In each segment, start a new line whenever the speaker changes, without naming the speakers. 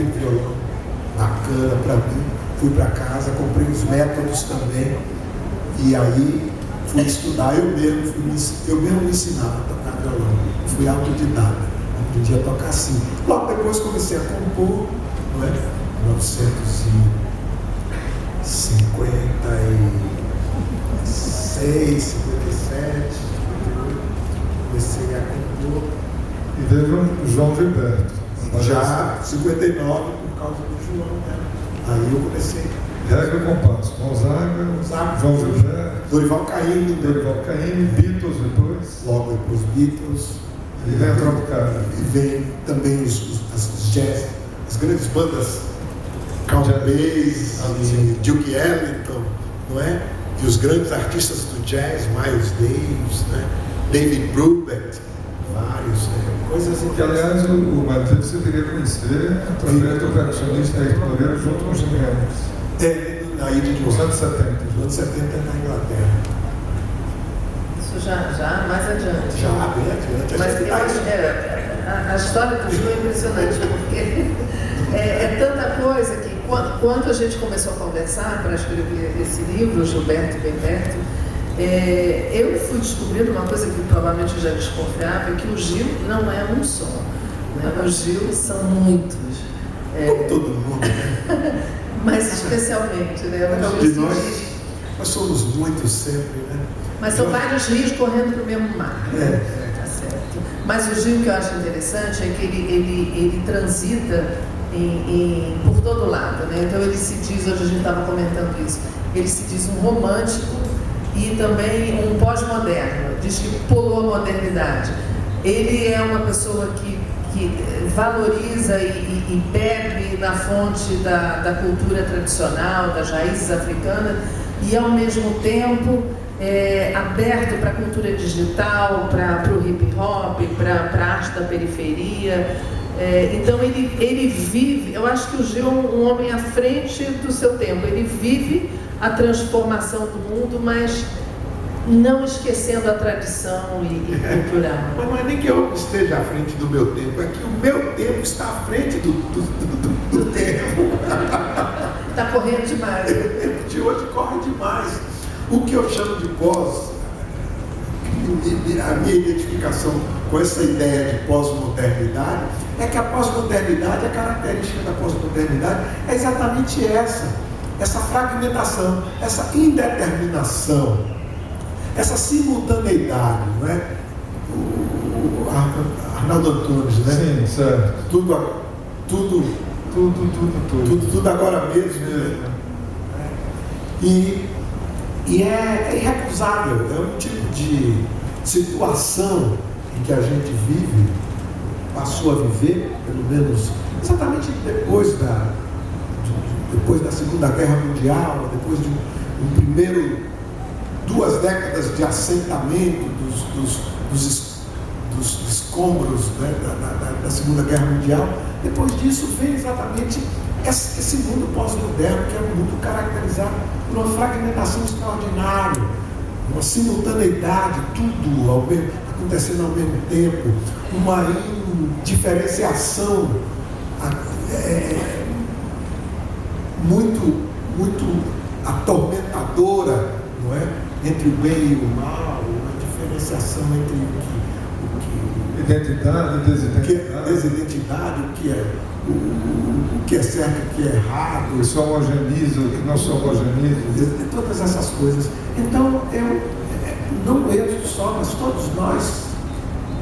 comprei um violão bacana para mim, fui para casa, comprei os métodos também, e aí fui estudar, eu mesmo me ensinava a tocar violão, fui autodidata, aprendi a tocar assim. Logo depois comecei a compor, não é? 1956, 57, comecei a compor.
E veio o João Gilberto.
Já 59 por causa do João, né? Aí eu comecei.
Regra e compasso. Gonzaga, João Gilberto,
Dorival Caymmi,
Beatles depois.
Logo depois Beatles.
E vem a Tropicália.
E vem também as jazz, as grandes bandas, Count Bass, Duke Ellington, não é? E os grandes artistas do jazz, Miles Davis, né? David Brubeck, vários, coisas
Que,
interessantes.
aliás, o Matheus você queria conhecer através do percussionista Ayrton Moreira junto com os Jimenez.
Na ilha de
Nos anos 70.
Nos anos 70 na Inglaterra.
Isso já mais adiante.
Já, bem adiante.
Mas a história do Ju é impressionante, porque é tanta coisa que quando a gente começou a conversar para escrever esse livro, Gilberto Bem Perto, eu fui descobrindo uma coisa que provavelmente eu já desconfiava, que o Gil não é um só. Né? O Gil são muitos.
Como todo mundo, né?
Mas especialmente, né?
Não, de nós somos muitos sempre, né?
Mas são vários rios correndo para o mesmo mar. Tá certo. Mas o Gil, que eu acho interessante, é que ele transita por todo lado, né? Então ele se diz, hoje a gente estava comentando isso, ele se diz um romântico e também um pós-moderno, diz que pulou a modernidade. Ele é uma pessoa que valoriza e bebe na fonte da cultura tradicional, das raízes africanas, e ao mesmo tempo aberto para a cultura digital, para o hip hop, para a arte da periferia. Então ele vive, eu acho que o Gil é um homem à frente do seu tempo, ele vive a transformação do mundo, mas não esquecendo a tradição e cultural.
Mas não é nem que eu esteja à frente do meu tempo, é que o meu tempo está à frente do tempo.
Está correndo demais.
O tempo de hoje corre demais. O que eu chamo de pós, a minha identificação com essa ideia de pós-modernidade, é que a pós-modernidade, a característica da pós-modernidade é exatamente essa fragmentação, essa indeterminação, essa simultaneidade, não é? O Arnaldo Antunes, né?
Sim, certo.
Tudo agora mesmo.
Mesmo.
E é irrecusável, é um tipo de situação em que a gente passou a viver, pelo menos exatamente depois da Segunda Guerra Mundial, depois de duas décadas de assentamento dos escombros, né, da Segunda Guerra Mundial. Depois disso vem exatamente esse mundo pós-moderno, que é um mundo caracterizado por uma fragmentação extraordinária, uma simultaneidade, tudo acontecendo ao mesmo tempo, uma indiferenciação muito atormentadora, não é? Entre o bem e o mal, uma diferenciação entre o
Identidade,
desidentidade, o que é certo e o que é errado.
O que se homogeneiza, o que não se homogeneiza.
Todas essas coisas. Então, não eu só, mas todos nós,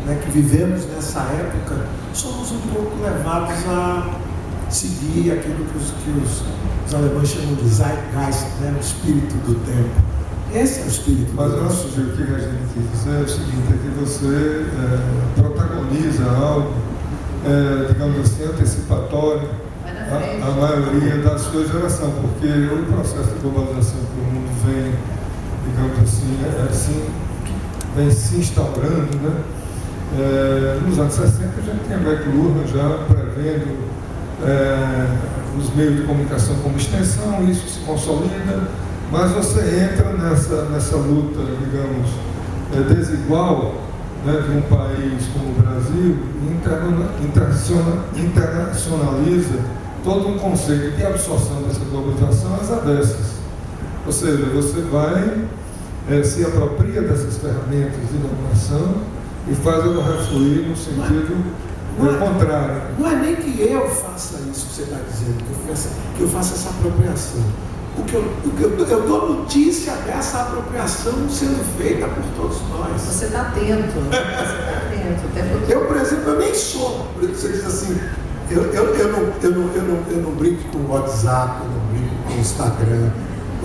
né, que vivemos nessa época, somos um pouco levados a seguir aquilo que os alemães chamam de Zeitgeist, né, o espírito do tempo. Esse é o espírito.
Mas eu acho que o que a gente quis dizer é o seguinte, é que você protagoniza algo, digamos assim, antecipatório à maioria da sua geração, porque o processo de globalização que o mundo vem, digamos assim, vem se instaurando, né? Nos anos 60 a gente tinha McLuhan já prevendo os meios de comunicação como extensão, isso se consolida. Mas você entra nessa luta, digamos, desigual, né, de um país como o Brasil, internacionaliza todo um conceito de absorção dessa globalização às avessas. Ou seja, você vai, se apropria dessas ferramentas de dominação e faz ela refluir no sentido contrário.
Não é nem que eu faça isso que você está dizendo, que eu faça essa apropriação. Eu dou notícia dessa apropriação sendo feita por todos nós.
Você está atento. Você está atento. O tempo todo.
Eu, por exemplo, eu nem sou. Você diz assim, eu não brinco com o WhatsApp, eu não brinco com o Instagram.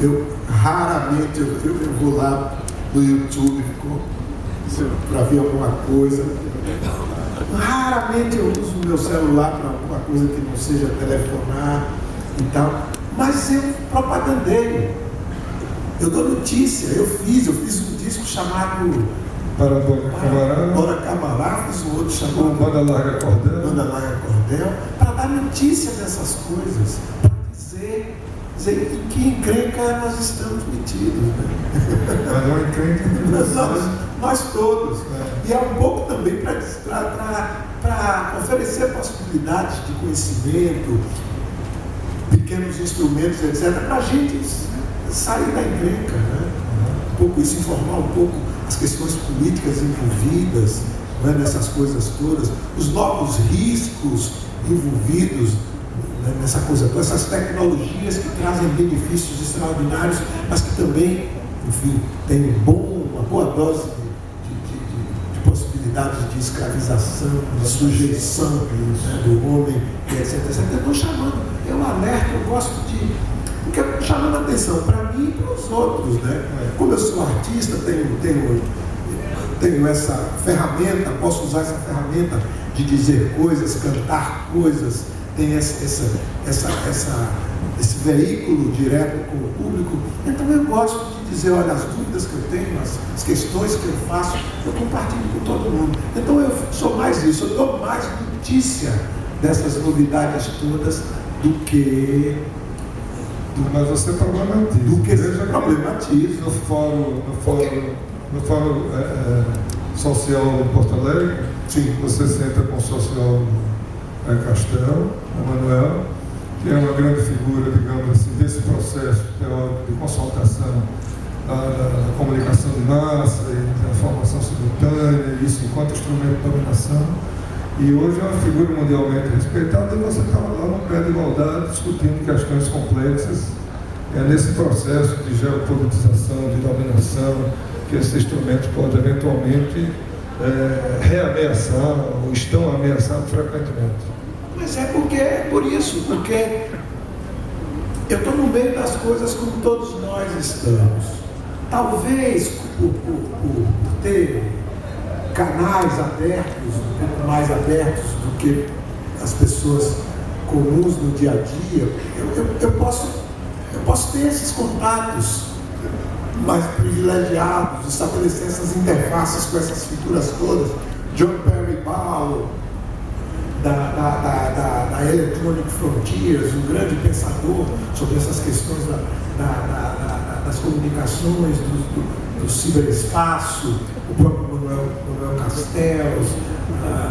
Eu raramente eu vou lá no YouTube para ver alguma coisa. Raramente eu uso o meu celular para alguma coisa que não seja telefonar e tal. Mas eu propagandeio. Eu dou notícia. Eu fiz um disco chamado
Bora
Camará, fiz um outro chamado
Banda Larga
Cordel, para dar notícia dessas coisas, para dizer em que encrenca nós estamos metidos. Né?
Mas não encrenca
nós todos. E é um pouco também para oferecer possibilidades de conhecimento, pequenos instrumentos, etc., para a gente sair da encrenca, né? Um pouco isso, informar um pouco as questões políticas envolvidas, né, nessas coisas todas, os novos riscos envolvidos, né, nessa coisa toda, essas tecnologias que trazem benefícios extraordinários, mas que também, enfim, tem uma boa dose de possibilidades de escravização, de sujeição, né, do homem, etc. Eu estou chamando, eu alerto, eu gosto de... Porque chamando a atenção para mim e para os outros, né? Como eu sou artista, tenho essa ferramenta, posso usar essa ferramenta de dizer coisas, cantar coisas, tem esse veículo direto com o público. Então eu gosto de dizer, olha, as dúvidas que eu tenho, as questões que eu faço, eu compartilho com todo mundo. Então eu sou mais isso, eu dou mais notícia dessas novidades todas do que...
Mas você problematiza.
Do que seja problematiza.
No fórum social em Porto Alegre,
sim,
você senta com o sociólogo Castel, Manuel, que é uma grande figura, digamos assim, desse processo teórico de consultação da comunicação de massa e da formação simultânea, isso enquanto instrumento de dominação. E hoje é uma figura mundialmente respeitada e você estava lá no pé de igualdade discutindo questões complexas. É nesse processo de geopolitização, de dominação, que esse instrumento pode eventualmente reameaçar ou estão ameaçando frequentemente.
Mas é por isso, porque eu estou no meio das coisas como todos nós estamos. Talvez por ter canais abertos, um pouco mais abertos do que as pessoas comuns no dia a dia, eu posso ter esses contatos mais privilegiados, estabelecer essas interfaces com essas figuras todas. John Perry Barlow, da Electronic Frontiers, um grande pensador sobre essas questões das comunicações, do ciberespaço, o próprio Manuel Castells,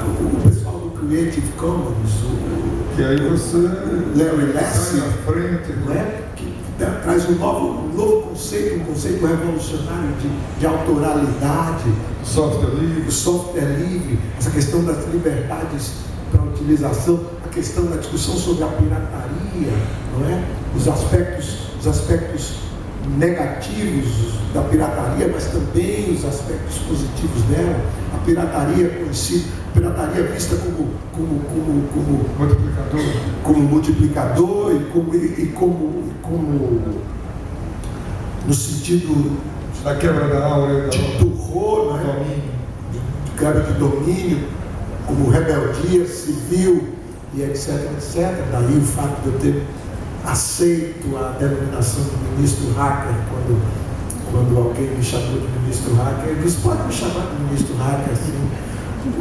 o pessoal do Creative Commons,
que aí você
Larry Lessig,
na frente,
né? Que traz um novo conceito, um conceito revolucionário de autoralidade, software livre, essa questão das liberdades para utilização, a questão da discussão sobre a pirataria, não é? Os aspectos negativos da pirataria, mas também os aspectos positivos dela. A pirataria conhecida, pirataria vista como multiplicador e como no sentido
da quebra da áurea,
do rolo, de quebra de domínio, como rebeldia civil e etc. Daí o fato de eu ter aceito a denominação do ministro hacker quando alguém me chamou de ministro hacker. Eu disse, pode me chamar de ministro hacker, assim.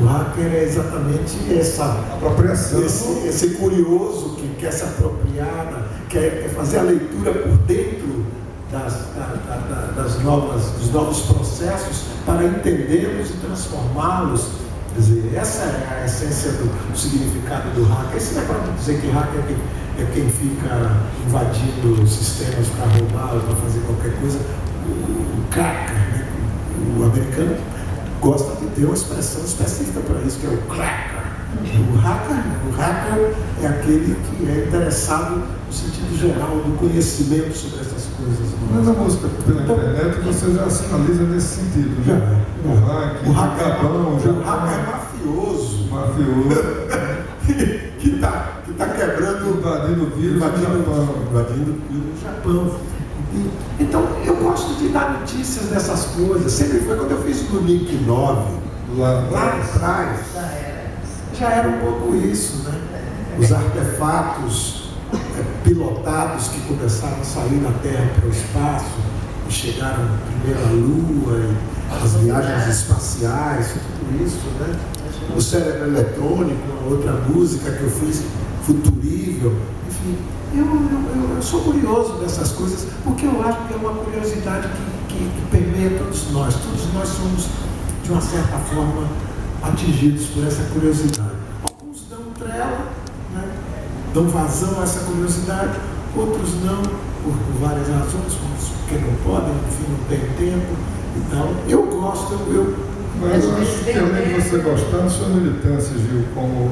O hacker é exatamente essa
apropriação,
esse curioso que quer se apropriar, quer fazer a leitura por dentro dos novos processos para entendê-los e transformá-los. Quer dizer, essa é a essência do significado do hacker. Esse negócio de dizer que hacker é quem fica invadindo sistemas para roubar ou para fazer qualquer coisa, o cracker, né? O americano gosta de ter uma expressão específica para isso, que é o cracker. O hacker é aquele que é interessado no sentido geral do conhecimento sobre essas coisas.
Mas a música pela internet você já sinaliza nesse sentido, né? O hacker
é mafioso. que tá quebrando,
invadindo o vírus
no Japão. Então, eu gosto de dar notícias dessas coisas. Sempre foi quando eu fiz o Link 9, lá atrás. Já era um pouco isso, né? Os artefatos pilotados que começaram a sair da Terra para o espaço e chegaram primeiro à Lua, e as viagens espaciais, tudo isso, né? O cérebro eletrônico, outra música que eu fiz, Futurível, enfim, eu sou curioso dessas coisas, porque eu acho que é uma curiosidade que permeia todos nós somos, de uma certa forma, atingidos por essa curiosidade. Alguns dão trela, né? Dão vazão a essa curiosidade, outros não, por várias razões, porque não podem, enfim, não tem tempo e tal. Eu gosto,
Mas eu acho que além de você gostar, sua militância, Gil, como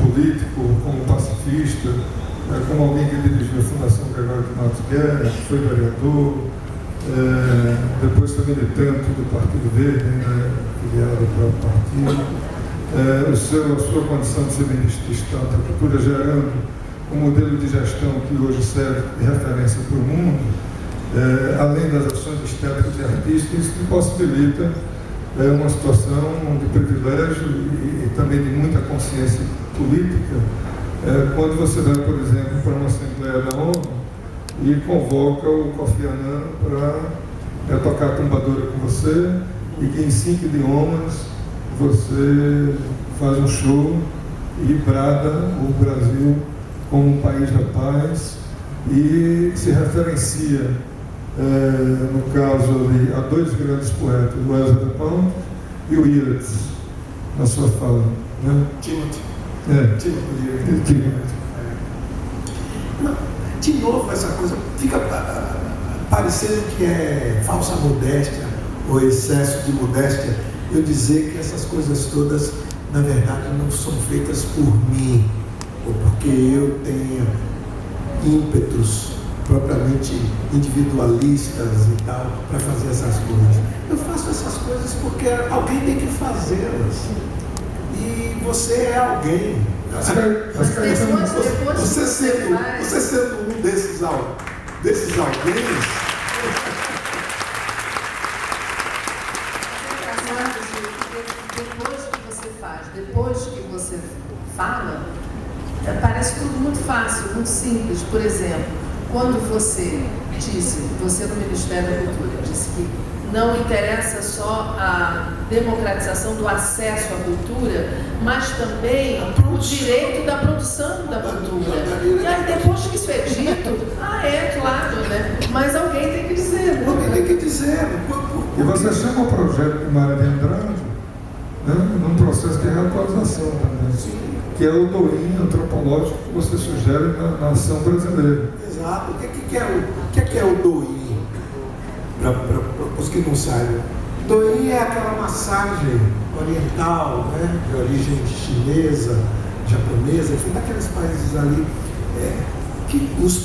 político, como pacifista, como alguém que dirigiu a Fundação Gregório de Matos Guerra, foi vereador, depois foi militante do Partido Verde, né, filiado ao próprio partido, a sua condição de ser ministro de Estado da Cultura, gerando um modelo de gestão que hoje serve de referência para o mundo, além das ações estéticas e artísticas, isso me possibilita uma situação de privilégio e também de muita consciência política, quando você vai, por exemplo, para uma Assembleia da ONU e convoca o Kofi Annan para tocar a tumbadora com você, e que em 5 idiomas você faz um show e brada o Brasil como um país da paz e se referencia, no caso ali, a 2 grandes poetas, o Ezra Pound e o Yeats, na sua fala, né?
Timothy. De novo, essa coisa fica parecendo que é falsa modéstia ou excesso de modéstia eu dizer que essas coisas todas, na verdade, não são feitas por mim ou porque eu tenha ímpetos propriamente individualistas e tal para fazer essas coisas. Eu faço essas coisas porque alguém tem que fazê-las. E você é alguém. Você sendo um desses alguém.
Depois que você fala, parece tudo muito fácil, muito simples. Por exemplo, quando você no Ministério da Cultura, disse que não interessa só a democratização do acesso à cultura, mas também o direito da produção da cultura. E aí, depois que isso é dito, claro, né? Mas alguém tem que dizer.
Alguém tem que dizer.
E você chama o projeto de Mário de Andrade, né, num processo de reatualização também, que é o DOIN antropológico que você sugere na ação brasileira.
Exato. O que é o DOIN? Para os que não saibam, DOIN é aquela massagem oriental, né, de origem chinesa, japonesa, enfim, daqueles países ali, que os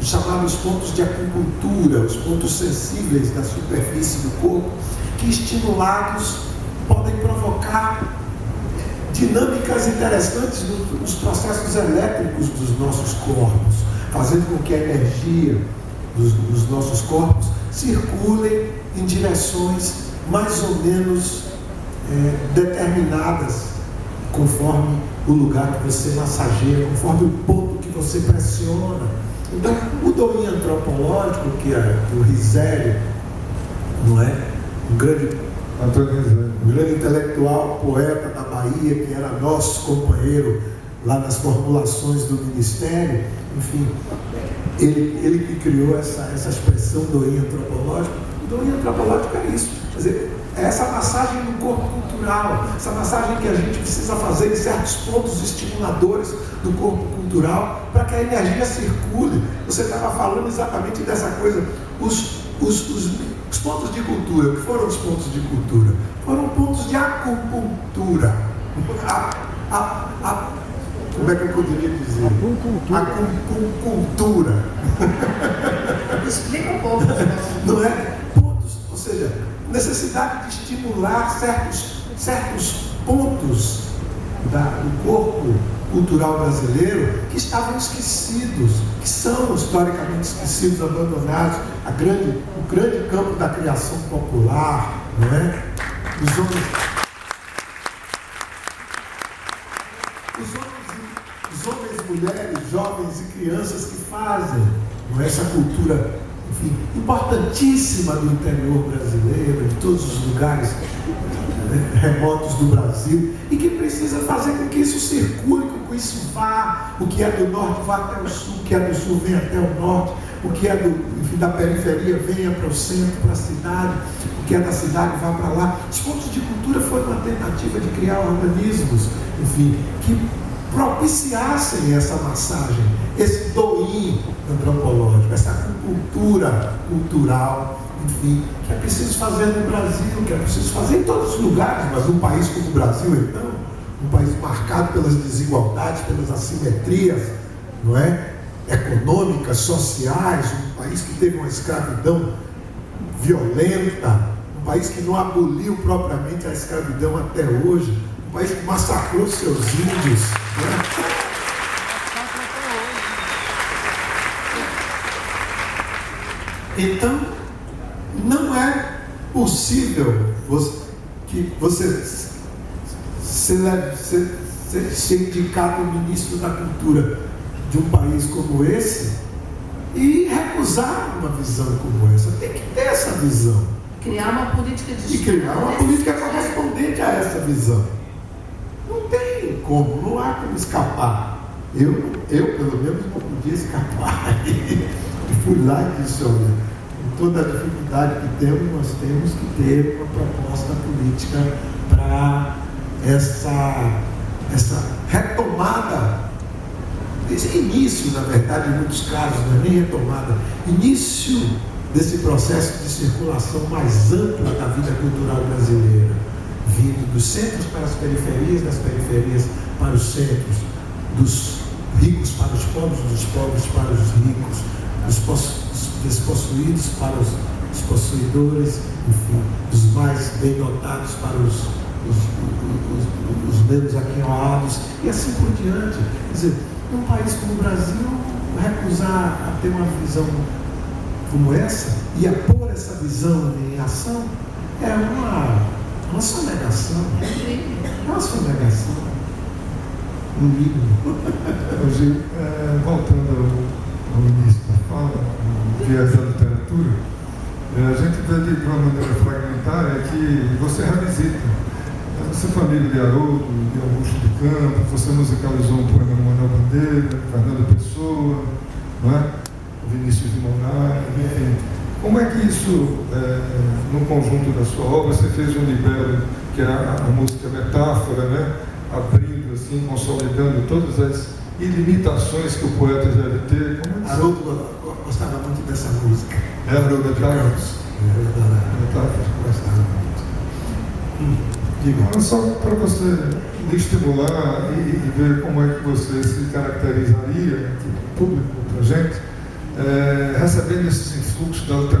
chamados pontos de acupuntura, os pontos sensíveis da superfície do corpo, que estimulados podem provocar dinâmicas interessantes nos processos elétricos dos nossos corpos, fazendo com que a energia dos nossos corpos circulem em direções mais ou menos determinadas, conforme o lugar que você massageia, conforme o ponto que você pressiona. Então, o DOIN antropológico, que é o Risério, não é? Um grande intelectual, poeta da Bahia, que era nosso companheiro lá nas formulações do Ministério, enfim, ele que criou essa expressão DOIN antropológico. O DOIN antropológico é isso, quer dizer, É essa massagem no corpo cultural, essa massagem que a gente precisa fazer em certos pontos estimuladores do corpo cultural para que a energia circule. Você estava falando exatamente dessa coisa. Os pontos de cultura, o que foram os pontos de cultura? Foram pontos de acupuntura. Como é que eu poderia dizer? Acupuntura.
Explica um pouco.
Não é? Pontos, ou seja, necessidade de estimular certos pontos do corpo cultural brasileiro que estavam esquecidos, que são historicamente esquecidos, abandonados. O grande campo da criação popular, não é? Os homens, mulheres, jovens e crianças que fazem, não é? Essa cultura, enfim, importantíssima do interior brasileiro, em todos os lugares remotos do Brasil, e que precisa fazer com que isso circule, com que isso vá, o que é do norte vá até o sul, o que é do sul venha até o norte, o que é da periferia venha para o centro, para a cidade, o que é da cidade vá para lá. Os pontos de cultura foram uma tentativa de criar organismos, enfim, que propiciassem essa massagem, esse doim antropológico, essa acupuntura cultural, enfim, que é preciso fazer no Brasil, que é preciso fazer em todos os lugares, mas um país como o Brasil, então, um país marcado pelas desigualdades, pelas assimetrias, não é? Econômicas, sociais, um país que teve uma escravidão violenta, um país que não aboliu propriamente a escravidão até hoje, um país que massacrou seus índios, né? Então, não é possível que você ser indicado ministro da cultura de um país como esse e recusar uma visão como essa. Tem que ter essa visão.
Criar uma política de
e criar uma política correspondente a essa visão. Não tem como, não há como escapar. Eu pelo menos, não podia escapar. E fui lá e disse, olha, com toda a dificuldade que temos, nós temos que ter uma proposta política para essa retomada, esse início, na verdade, em muitos casos, não é nem retomada, início desse processo de circulação mais ampla da vida cultural brasileira, vindo dos centros para as periferias, das periferias para os centros, dos ricos para os pobres, dos pobres para os ricos, dos despossuídos para os possuidores, enfim, dos mais bem dotados para os menos aquinhoados, e assim por diante. Quer dizer, num país como o Brasil, recusar a ter uma visão como essa e a pôr essa visão em ação é uma sonegação. É uma sonegação, no mínimo.
Hoje, voltando ao início da fala, o viés da literatura, a gente vê de uma maneira fragmentária que você revisita. Você foi amigo de Haroldo, de Augusto de Campos, você musicalizou um poema do Manuel Bandeira, Fernando Pessoa, não é? Vinícius de Moraes, enfim. Como é que isso, no conjunto da sua obra, você fez um libelo, que é a música metáfora, né? Abrindo, assim, consolidando todas as ilimitações que o poeta deve ter.
Haroldo gostava muito dessa música.
Haroldo metáfora?
Metáfora. Gostava muito.
Diga. Só para você estimular e ver como é que você se caracterizaria, público, para a gente, recebendo esses influxos da literatura